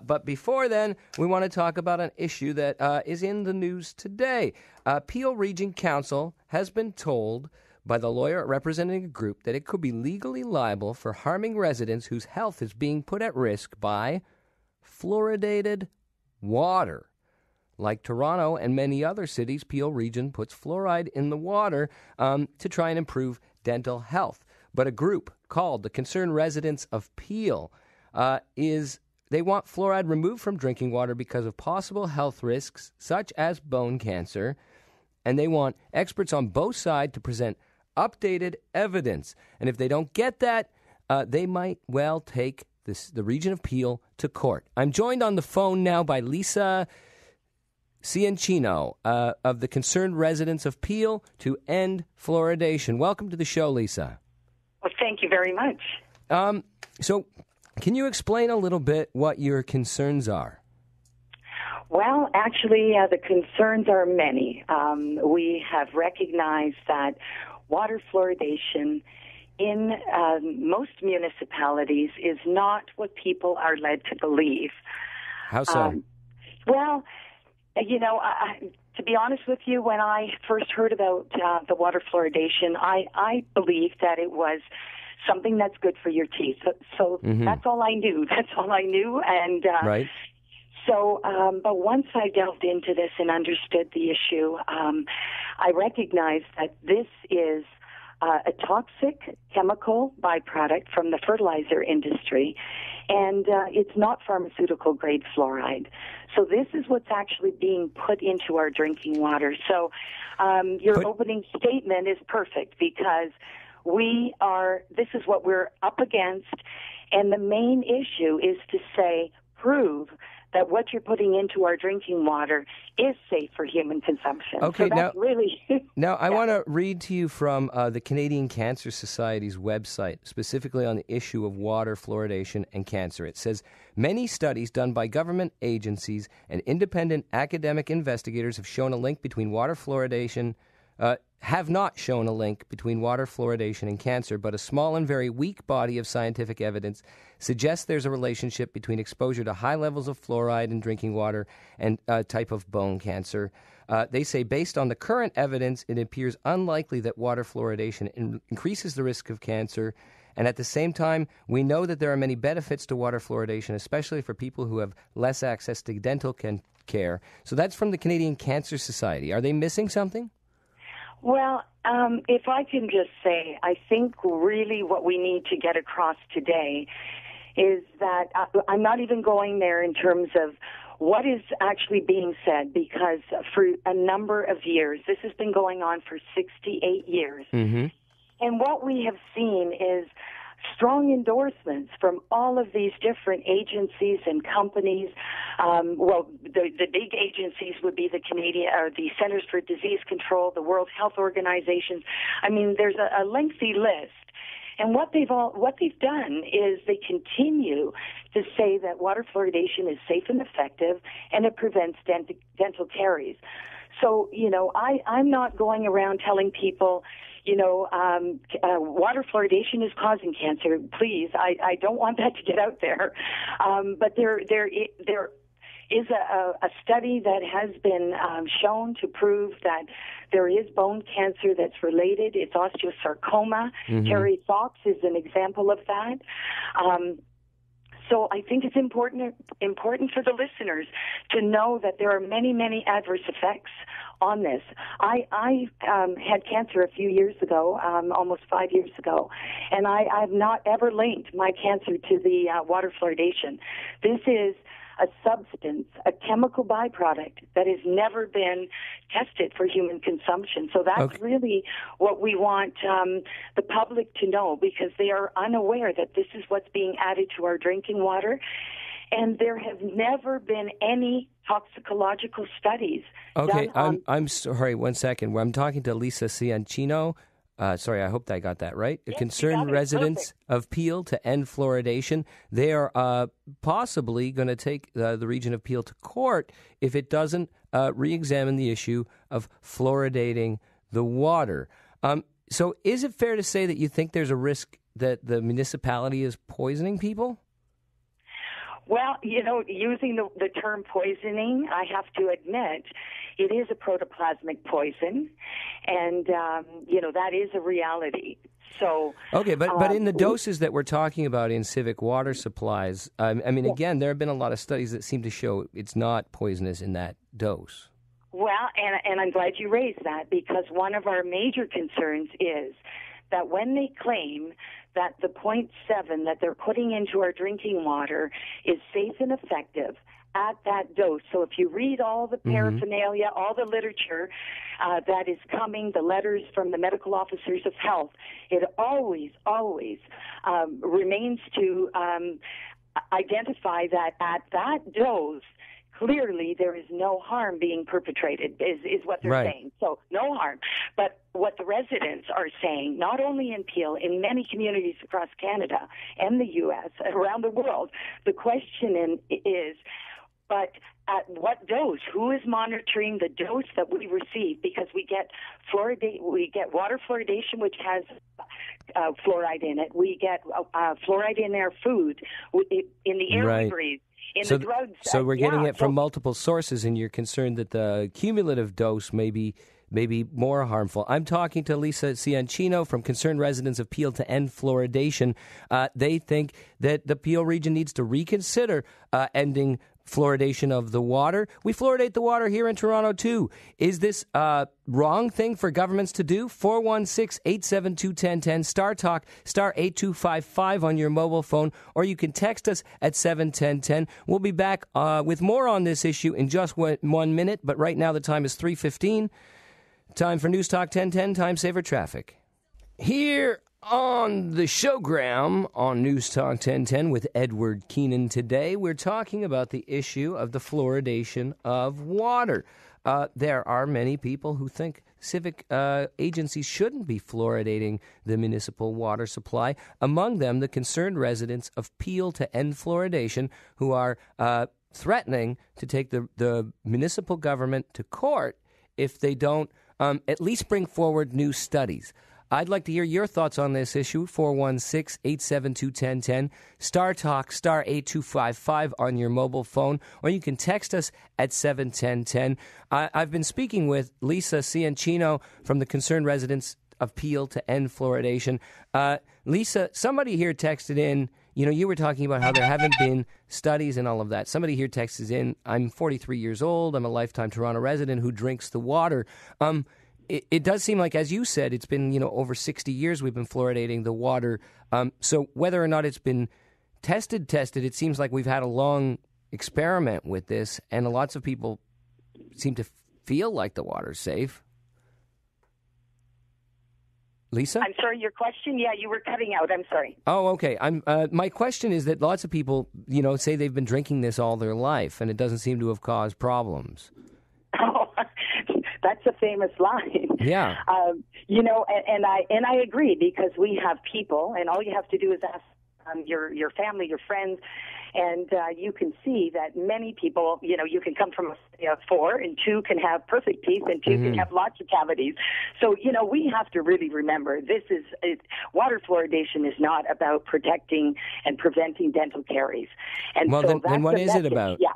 But before then, we want to talk about an issue that is in the news today. Peel Region Council has been told by the lawyer representing a group that it could be legally liable for harming residents whose health is being put at risk by fluoridated water. Like Toronto and many other cities, Peel Region puts fluoride in the water to try and improve dental health. But a group called the Concerned Residents of Peel they want fluoride removed from drinking water because of possible health risks such as bone cancer, and they want experts on both sides to present updated evidence. And if they don't get that, they might well take the region of Peel to court. I'm joined on the phone now by Liesa Cianchino of the Concerned Residents of Peel to End Fluoridation. Welcome to the show, Liesa. Well, thank you very much. So can you explain a little bit what your concerns are? Well, actually, the concerns are many. We have recognized that water fluoridation in most municipalities is not what people are led to believe. How so? Well, to be honest with you, when I first heard about the water fluoridation, I believed that it was something that's good for your teeth. So that's all I knew. And right. So, but once I delved into this and understood the issue, I recognized that this is a toxic chemical byproduct from the fertilizer industry, and it's not pharmaceutical-grade fluoride. So this is what's actually being put into our drinking water. So your opening statement is perfect because this is what we're up against, and the main issue is to prove that what you're putting into our drinking water is safe for human consumption. Okay, so that's now I want to read to you from the Canadian Cancer Society's website, specifically on the issue of water fluoridation and cancer. It says, many studies done by government agencies and independent academic investigators have shown a link between water fluoridation, have not shown a link between water fluoridation and cancer, but a small and very weak body of scientific evidence suggests there's a relationship between exposure to high levels of fluoride in drinking water and a type of bone cancer. They say, based on the current evidence, it appears unlikely that water fluoridation increases the risk of cancer. And at the same time, we know that there are many benefits to water fluoridation, especially for people who have less access to dental care. So that's from the Canadian Cancer Society. Are they missing something? Well, if I can just say, I think really what we need to get across today is that I'm not even going there in terms of what is actually being said, because for a number of years, this has been going on for 68 years. Mm-hmm. And what we have seen is strong endorsements from all of these different agencies and companies. The big agencies would be the Centers for Disease Control, the World Health Organization. I mean, there's a lengthy list. And what they've done is they continue to say that water fluoridation is safe and effective, and it prevents dental caries. So, I'm not going around telling people, water fluoridation is causing cancer. Please, I don't want that to get out there. But there is a study that has been shown to prove that there is bone cancer that's related. It's osteosarcoma. Terry Fox is an example of that. So I think it's important for the listeners to know that there are many, many adverse effects on this. I had cancer a few years ago, almost 5 years ago, and I've not ever linked my cancer to the water fluoridation. This is a substance, a chemical byproduct that has never been tested for human consumption. So that's really what we want the public to know, because they are unaware that this is what's being added to our drinking water. And there have never been any toxicological studies. Okay, I'm sorry, 1 second. I'm talking to Liesa Cianchino. Sorry, I hope I got that right. Yes, Concerned Residents of Peel to End Fluoridation. They are possibly going to take the region of Peel to court if it doesn't re-examine the issue of fluoridating the water. So is it fair to say that you think there's a risk that the municipality is poisoning people? Well, using the term poisoning, I have to admit, it is a protoplasmic poison, and, that is a reality. So, okay, but in the doses that we're talking about in civic water supplies, again, there have been a lot of studies that seem to show it's not poisonous in that dose. Well, and I'm glad you raised that, because one of our major concerns is that when they claim that the 0.7 that they're putting into our drinking water is safe and effective at that dose. So if you read all the paraphernalia, all the literature that is coming, the letters from the medical officers of health, it always remains to identify that at that dose, clearly there is no harm being perpetrated, is what they're saying. So no harm. But what the residents are saying, not only in Peel, in many communities across Canada and the U.S., around the world, the question is, but at what dose? Who is monitoring the dose that we receive? Because we get water fluoridation, which has fluoride in it. We get fluoride in our food, in the air we breathe. So we're getting it from multiple sources, and you're concerned that the cumulative dose may be more harmful. I'm talking to Liesa Cianchino from Concerned Residents of Peel to End Fluoridation. They think that the Peel region needs to reconsider ending fluoridation of the water. We fluoridate the water here in Toronto, too. Is this a wrong thing for governments to do? 416-872-1010, Star Talk, star 8255 on your mobile phone, or you can text us at 71010. We'll be back with more on this issue in just 1 minute, but right now the time is 3:15. Time for News Talk 1010, time saver traffic. Here on the showgram on News Talk 1010 with Edward Keenan today, we're talking about the issue of the fluoridation of water. There are many people who think civic agencies shouldn't be fluoridating the municipal water supply. Among them, the Concerned Residents of Peel to End Fluoridation, who are threatening to take the municipal government to court if they don't at least bring forward new studies. I'd like to hear your thoughts on this issue, 416-872-1010, Star Talk, star 8255 on your mobile phone, or you can text us at 71010. I've been speaking with Liesa Cianchino from the Concerned Residents of Peel to End Fluoridation. Liesa, somebody here texted in, you were talking about how there haven't been studies and all of that. Somebody here texts in, I'm 43 years old, I'm a lifetime Toronto resident who drinks the water. It does seem like, as you said, it's been, over 60 years we've been fluoridating the water. So whether or not it's been tested, it seems like we've had a long experiment with this, and lots of people seem to feel like the water's safe. Liesa? I'm sorry, your question? Yeah, you were cutting out. I'm sorry. Oh, okay. My question is that lots of people, say they've been drinking this all their life, and it doesn't seem to have caused problems. Oh, that's a famous line. Yeah. And I agree, because we have people, and all you have to do is ask your family, your friends, and you can see that many people, you can come from a 4, and 2 can have perfect teeth, and 2 can have lots of cavities. So, we have to really remember water fluoridation is not about protecting and preventing dental caries. And then what is it about? Yeah.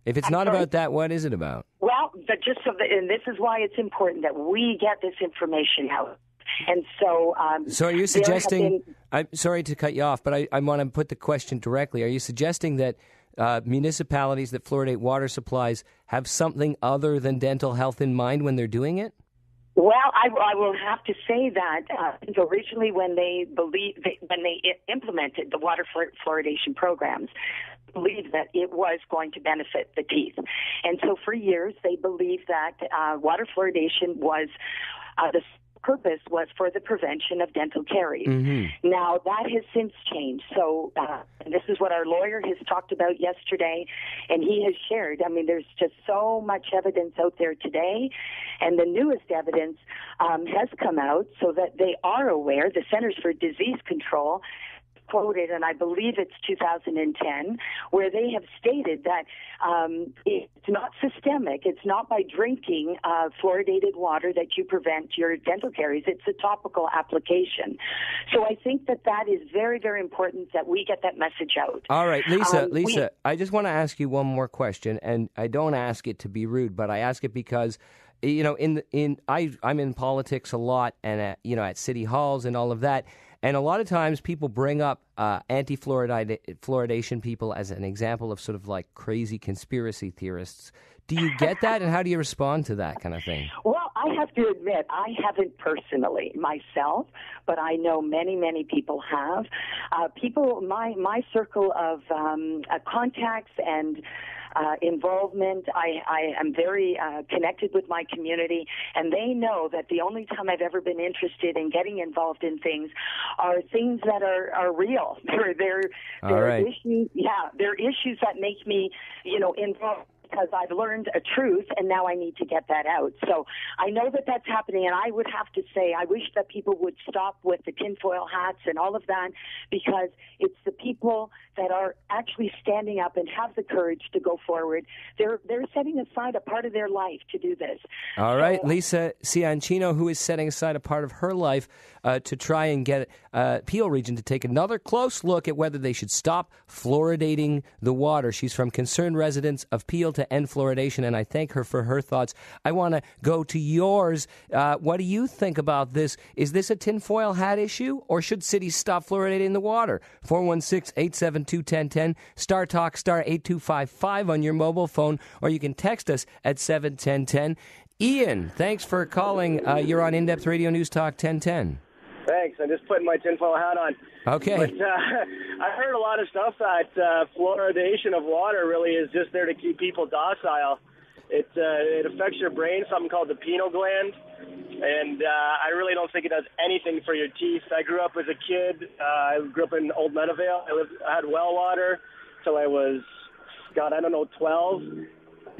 If it's not about that, what is it about? Well, and this is why it's important that we get this information out. And so... So are you suggesting... I'm sorry to cut you off, but I want to put the question directly. Are you suggesting that municipalities that fluoridate water supplies have something other than dental health in mind when they're doing it? Well, I will have to say that originally when they implemented the water fluoridation programs, believed that it was going to benefit the teeth. And so for years they believed that water fluoridation was the purpose was for the prevention of dental caries. Mm-hmm. Now, that has since changed. So and this is what our lawyer has talked about yesterday, and he has shared. There's just so much evidence out there today, and the newest evidence has come out so that they are aware, the Centers for Disease Control quoted, and I believe it's 2010, where they have stated that it's not systemic. It's not by drinking fluoridated water that you prevent your dental caries. It's a topical application. So I think that is very, very important that we get that message out. All right, Liesa, I just want to ask you one more question, and I don't ask it to be rude, but I ask it because, you know, I'm in politics a lot, and at city halls and all of that, and a lot of times people bring up anti-fluoridation people as an example of sort of like crazy conspiracy theorists. Do you get that, and how do you respond to that kind of thing? Well, I have to admit, I haven't personally myself, but I know many, many people have. My circle of contacts and involvement, I am very connected with my community, and they know that the only time I've ever been interested in getting involved in things are things that are real. They're issues, they're issues that make me, involved, because I've learned a truth, and now I need to get that out. So I know that that's happening, and I would have to say I wish that people would stop with the tinfoil hats and all of that, because it's the people that are actually standing up and have the courage to go forward. They're setting aside a part of their life to do this. All right, Liesa Cianchino, who is setting aside a part of her life to try and get Peel Region to take another close look at whether they should stop fluoridating the water. She's from Concerned Residents of Peel to End Fluoridation, and I thank her for her thoughts. I want to go to yours. What do you think about this? Is this a tinfoil hat issue, or should cities stop fluoridating the water? 416-872-1010, Star Talk, star 8255 on your mobile phone, or you can text us at 71010. Ian, thanks for calling. You're on In-Depth Radio News Talk 1010. Thanks. I'm just putting my tinfoil hat on. Okay. But I heard a lot of stuff that fluoridation of water really is just there to keep people docile. It affects your brain, something called the pineal gland, and I really don't think it does anything for your teeth. I grew up as a kid. I grew up in Old Meadowvale. I had well water till I was, 12.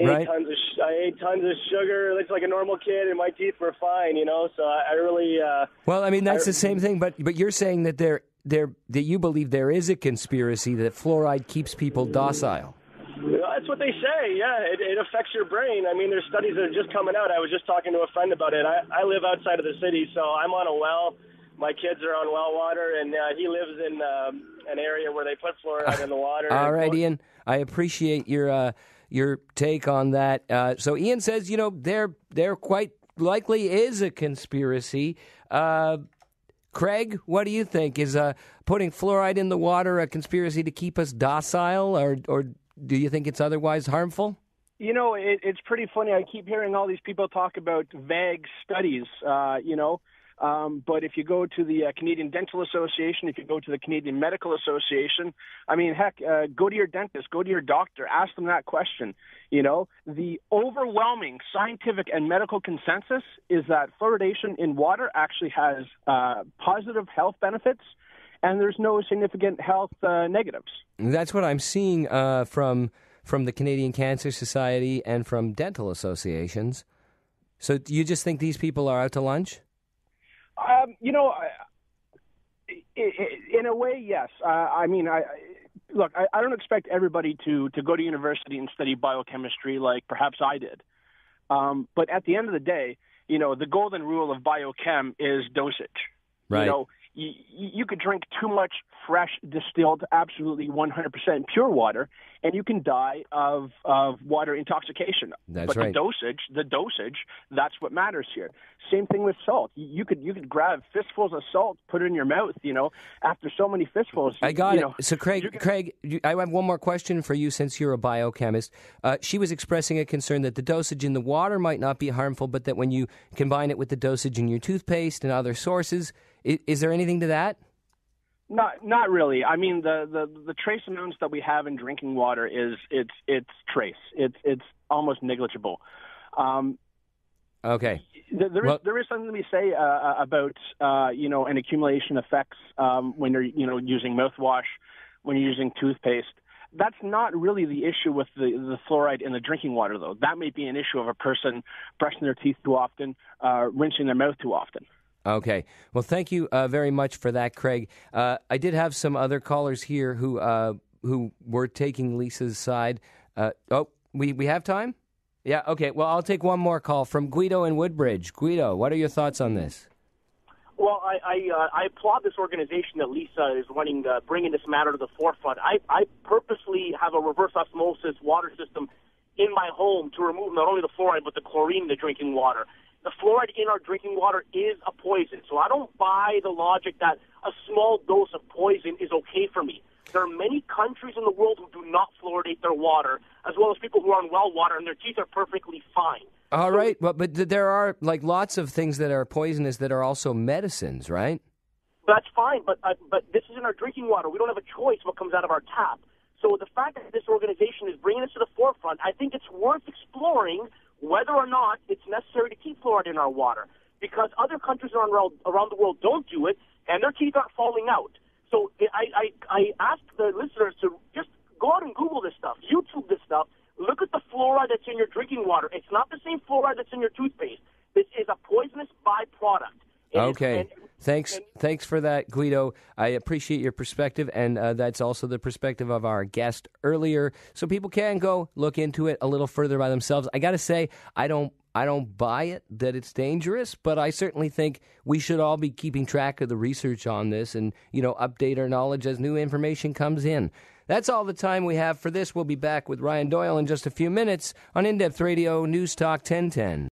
Right. I ate tons of sugar. Looks like a normal kid, and my teeth were fine. So I really. Well, I mean that's the same thing, but you're saying that that you believe there is a conspiracy that fluoride keeps people docile. That's what they say. Yeah, it affects your brain. I mean, there's studies that are just coming out. I was just talking to a friend about it. I live outside of the city, so I'm on a well. My kids are on well water, and he lives in an area where they put fluoride in the water. All right, Ian, I appreciate your take on that. So Ian says, there quite likely is a conspiracy. Craig, what do you think? Is putting fluoride in the water a conspiracy to keep us docile, or do you think it's otherwise harmful? It's pretty funny. I keep hearing all these people talk about vague studies, but if you go to the Canadian Dental Association, if you go to the Canadian Medical Association, I mean, heck, go to your dentist, go to your doctor, ask them that question. The overwhelming scientific and medical consensus is that fluoridation in water actually has positive health benefits, and there's no significant health negatives. That's what I'm seeing from the Canadian Cancer Society and from dental associations. So do you just think these people are out to lunch? In a way, yes. I don't expect everybody to go to university and study biochemistry like perhaps I did. But at the end of the day, the golden rule of biochem is dosage. Right. You could drink too much fresh, distilled, absolutely 100% pure water, and you can die of water intoxication. That's right. But the dosage, that's what matters here. Same thing with salt. You could grab fistfuls of salt, put it in your mouth, after so many fistfuls. I got it. So, Craig, I have one more question for you since you're a biochemist. She was expressing a concern that the dosage in the water might not be harmful, but that when you combine it with the dosage in your toothpaste and other sources, is there anything to that? Not really. I mean, the trace amounts that we have in drinking water it's trace. It's almost negligible. Okay. There is something we say about an accumulation effects when you're using mouthwash, when you're using toothpaste. That's not really the issue with the fluoride in the drinking water, though. That may be an issue of a person brushing their teeth too often, rinsing their mouth too often. Okay. Well, thank you very much for that, Craig. I did have some other callers here who were taking Liesa's side. We have time? Yeah, okay. Well, I'll take one more call from Guido in Woodbridge. Guido, what are your thoughts on this? Well, I applaud this organization that Liesa is running, bringing this matter to the forefront. I purposely have a reverse osmosis water system in my home to remove not only the fluoride but the chlorine in the drinking water. The fluoride in our drinking water is a poison, so I don't buy the logic that a small dose of poison is okay for me. There are many countries in the world who do not fluoridate their water, as well as people who are on well water, and their teeth are perfectly fine. All right, but there are like lots of things that are poisonous that are also medicines, right? That's fine, but this is in our drinking water. We don't have a choice what comes out of our tap. So the fact that this organization is bringing this to the forefront, I think it's worth exploring whether or not it's necessary to keep fluoride in our water, because other countries around the world don't do it, and their teeth aren't falling out. So I ask the listeners to just go out and Google this stuff, YouTube this stuff. Look at the fluoride that's in your drinking water. It's not the same fluoride that's in your toothpaste. This is a poisonous byproduct. Thanks for that, Guido. I appreciate your perspective, and that's also the perspective of our guest earlier. So people can go look into it a little further by themselves. I got to say, I don't buy it that it's dangerous, but I certainly think we should all be keeping track of the research on this and, update our knowledge as new information comes in. That's all the time we have for this. We'll be back with Ryan Doyle in just a few minutes on In-Depth Radio News Talk 1010.